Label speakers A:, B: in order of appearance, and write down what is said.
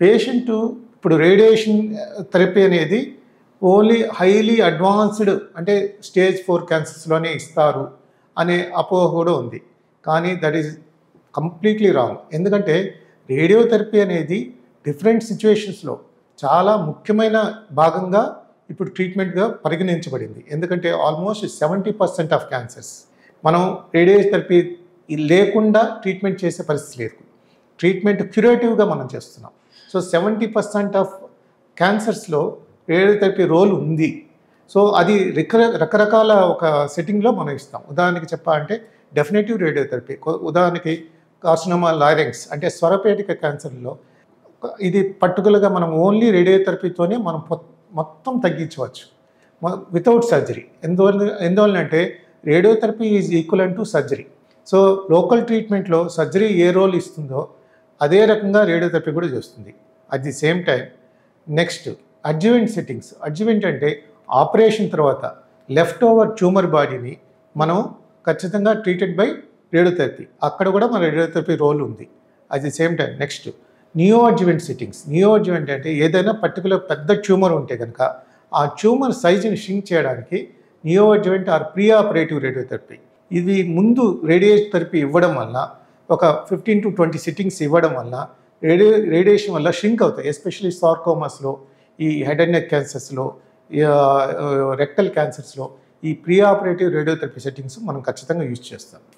A: Patient ఇప్పుడు radiation therapy అనేది only highly advanced అంటే స్టేజ్ 4 క్యాన్సర్స్లోనే ఇస్తారు అనే అపోహ కూడా ఉంది. కానీ దట్ ఈజ్ కంప్లీట్లీ రాంగ్. ఎందుకంటే రేడియోథెరపీ అనేది డిఫరెంట్ సిచ్యువేషన్స్లో చాలా ముఖ్యమైన భాగంగా ఇప్పుడు ట్రీట్మెంట్గా పరిగణించబడింది. ఎందుకంటే ఆల్మోస్ట్ 70% ఆఫ్ క్యాన్సర్స్ మనం రేడియోథెరపీ లేకుండా ట్రీట్మెంట్ చేసే పరిస్థితి లేదు. ట్రీట్మెంట్ క్యూరేటివ్గా మనం చేస్తున్నాం. సో 70% ఆఫ్ క్యాన్సర్స్లో రేడియోథెరపీ రోల్ ఉంది. సో అది రకరకాల ఒక సెట్టింగ్లో మనం ఇస్తాం. ఉదాహరణకి చెప్పాలంటే డెఫినెటివ్ రేడియోథెరపీ, ఉదాహరణకి కార్సినోమా లారింగ్స్ అంటే స్వరపేటిక క్యాన్సర్లో ఇది పర్టికులర్గా మనం ఓన్లీ రేడియోథెరపీతోనే మనం మొత్తం తగ్గించవచ్చు వితౌట్ సర్జరీ. ఎందువల్లంటే radiotherapy is equivalent to surgery. So local ట్రీట్మెంట్లో సర్జరీ ఏ రోల్ ఇస్తుందో అదే రకంగా రేడియోథెరపీ కూడా చేస్తుంది. At the same time next adjuvant settings. Adjuvant అంటే ఆపరేషన్ తర్వాత లెఫ్ట్ ఓవర్ ట్యూమర్ బాడీని మనం ఖచ్చితంగా ట్రీటెడ్ బై రేడియోథెరపీ. అక్కడ కూడా మన రేడియోథెరపీ రోల్ ఉంది. At the same time next neo adjuvant settings. Neo adjuvant అంటే ఏదైనా పర్టికులర్ పెద్ద ట్యూమర్ ఉంటే కనుక ఆ ట్యూమర్ సైజుని షింక్ చేయడానికి neo adjuvant or pre operative radiotherapy. ఇది ముందు రేడియోథెరపీ ఇవ్వడం వల్ల ఒక 15 to 20 సిట్టింగ్స్ ఇవ్వడం వల్ల రేడియేషన్ వల్ల షింక్ అవుతాయి. ఎస్పెషల్లీ సార్కోమాస్లో, ఈ హెడ్ అండ్ నెక్ క్యాన్సర్స్లో, రెక్టల్ క్యాన్సర్స్లో ఈ ప్రీ ఆపరేటివ్ రేడియోథెరపీ సెట్టింగ్స్ మనం ఖచ్చితంగా యూజ్ చేస్తాం.